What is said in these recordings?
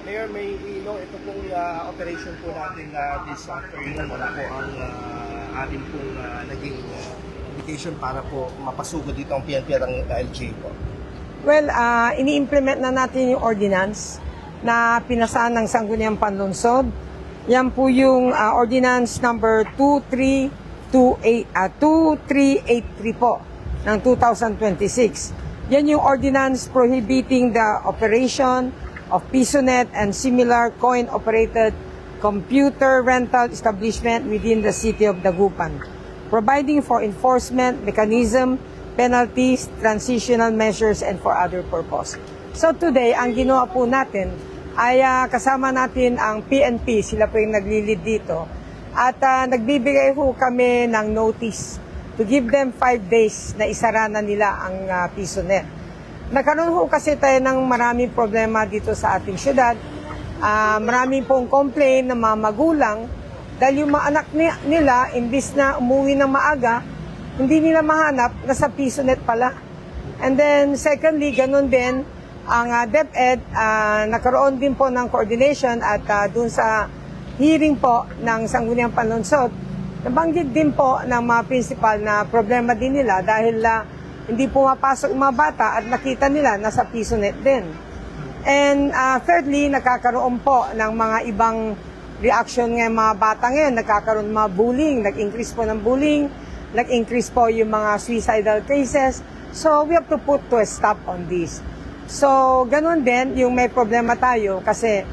Mayor, ito pong operation po natin this afternoon, wala po ang atin pong naging indication para po mapasugod dito ang PNP at ang LGU po. Well, ini-implement na natin yung ordinance na pinasaan ng Sangguniang Panlunsod. Yan po yung ordinance number 2383 po ng 2026. Yan yung ordinance prohibiting the operation of PisoNet and similar coin-operated computer rental establishment within the city of Dagupan, providing for enforcement mechanism, penalties, transitional measures, and for other purpose. So today, ang ginawa po natin ay kasama natin ang PNP, sila po yung naglilid dito, at nagbibigay ho kami ng notice to give them 5 days na isara na nila ang PisoNet. Nagkaroon ho kasi tayo ng maraming problema dito sa ating syudad. Maraming pong complain ng mga magulang dahil yung mga anak nila, imbis na umuwi ng maaga, hindi nila mahanap, nasa PisoNet pala. And then secondly, ganun din, ang DepEd, nagkaroon din po ng coordination at dun sa hearing po ng Sangguniang Panlunsod, nabanggit din po ng mga principal na problema din nila dahil hindi pumapasok mga bata at nakita nila nasa PisoNet din. And thirdly, nakakaroon po ng mga ibang reaction ng mga bata ngayon. Nagkakaroon ng mga bullying, nag-increase po ng bullying, nag-increase po yung mga suicidal cases. So we have to put to a stop on this. So ganun din yung may problema tayo kasi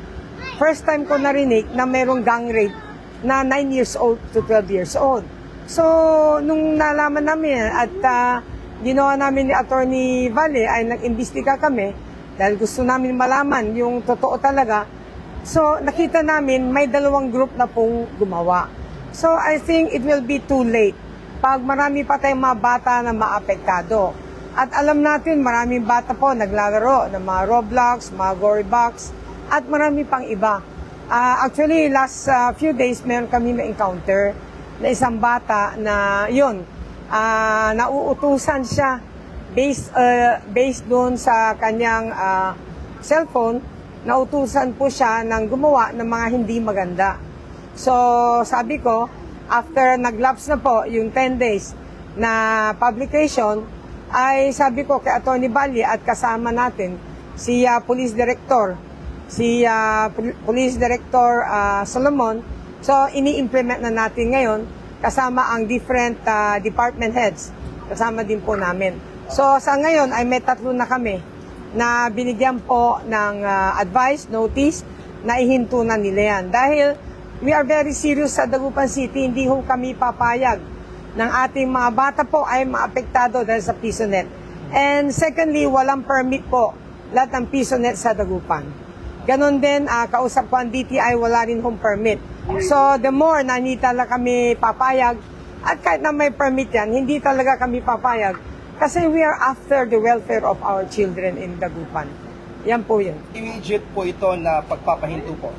first time ko narinig na mayroong gang rape na 9 years old to 12 years old. So nung nalaman namin at ginawa namin ni Attorney Valle ay nag-imbestiga kami dahil gusto namin malaman yung totoo talaga. So nakita namin may dalawang group na pong gumawa. So I think it will be too late pag marami pa tayong mga bata na maapektado. At alam natin maraming bata po naglalaro ng mga Roblox, mga Gorybox at marami pang iba. Actually last few days meron kami na-encounter na isang bata na yun, nauutusan siya based doon sa kanyang cellphone, nautusan po siya ng gumawa ng mga hindi maganda. So sabi ko, after nag-lapse na po yung 10 days na publication, ay sabi ko kay Attorney Valle at kasama natin si Police Director, Police Director Solomon. So ini-implement na natin ngayon kasama ang different department heads. Kasama din po namin. So sa ngayon ay may 3 na kami na binigyan po ng advice, notice, na ihinto na nila yan. Dahil we are very serious sa Dagupan City, hindi ho kami papayag ng ating mga bata po ay maapektado dahil sa PisoNet. And secondly, walang permit po lahat ng PisoNet sa Dagupan. Ganon din, kausap ko ang DTI, wala rin home permit. So the more na hindi talaga kami papayag, at kahit na may permit yan, hindi talaga kami papayag kasi we are after the welfare of our children in Dagupan. Yan po yun. Immediate po ito na pagpapahinto po.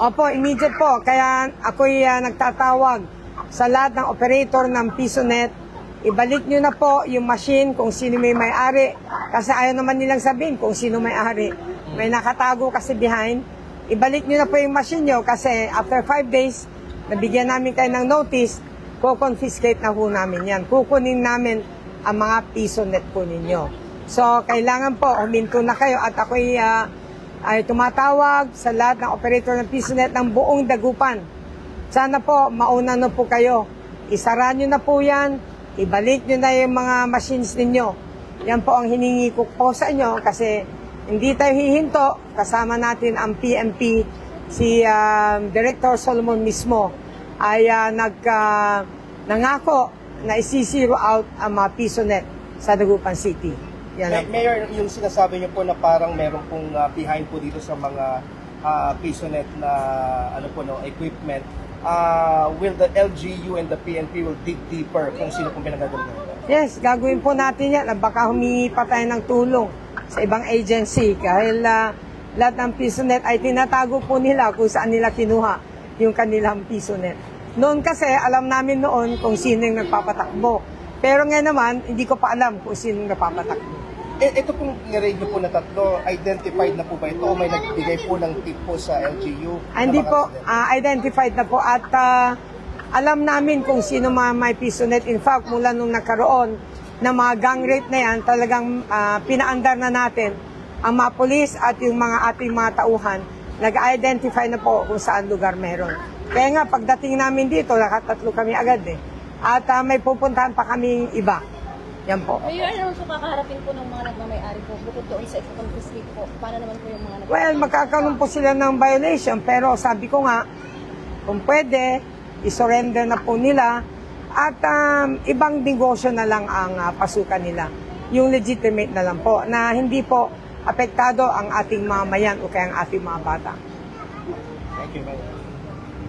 Opo, immediate po. Kaya ako'y nagtatawag sa lahat ng operator ng PisoNet, ibalik nyo na po yung machine kung sino may-ari. Kasi ayaw naman nilang sabihin kung sino may-ari. May nakatago kasi behind. Ibalik nyo na po yung machine nyo kasi after 5 days, nabigyan namin kayo ng notice, confiscate na po namin yan. Kukunin namin ang mga PisoNet po ninyo. So, kailangan po, huminto na kayo at ako'y ay tumatawag sa lahat ng operator ng PisoNet ng buong Dagupan. Sana po, mauna na po kayo. Isara nyo na po yan, ibalik nyo na yung mga machines ninyo. Yan po ang hiningi ko po sa inyo kasi hindi tayo hihinto. Kasama natin ang PNP, si Director Solomon mismo ay nangako na isi-zero out ang mga PisoNet sa Dagupan City. Yan. Mayor, yung sinasabi niyo po na parang meron pong behind po dito sa mga PisoNet na equipment, will the LGU and the PNP will dig deeper kung sino pong pinagagawa? Yes, gagawin po natin yan. Baka humingi pa tayo ng tulong sa ibang agency dahil lahat ng PisoNet ay tinatago po nila kung saan nila kinuha yung kanilang PisoNet. Noon kasi alam namin noon kung sino yung nagpapatakbo. Pero ngayon naman, hindi ko pa alam kung sino yung nagpapatakbo. Ito pong niraid niyo po na tatlo, identified na po ba ito o may nagbigay po ng tip po sa LGU? Hindi na mga po, residente? identified na po at alam namin kung sino mga may PisoNet. In fact, mula nung nagkaroon ng mga gang rape na yan, talagang pinaandar na natin ang mga pulis at yung mga ating mga tauhan. Nag-identify na po kung saan lugar meron. Kaya nga, pagdating namin dito, nakatatlo kami agad eh. At may pupuntahan pa kaming iba. Yan po. Mayor, ano naman po kakaharapin po ng mga nagmamayari po bukod doon sa ito-confiscate po? Paano naman po yung mga Well, magkakaroon po sila ng violation, pero sabi ko nga, kung pwede, isurrender na po nila at ibang negosyo na lang ang pasukan nila. Yung legitimate na lang po, na hindi po apektado ang ating mamayan o kaya ang ating mga bata. Thank you, Mayor.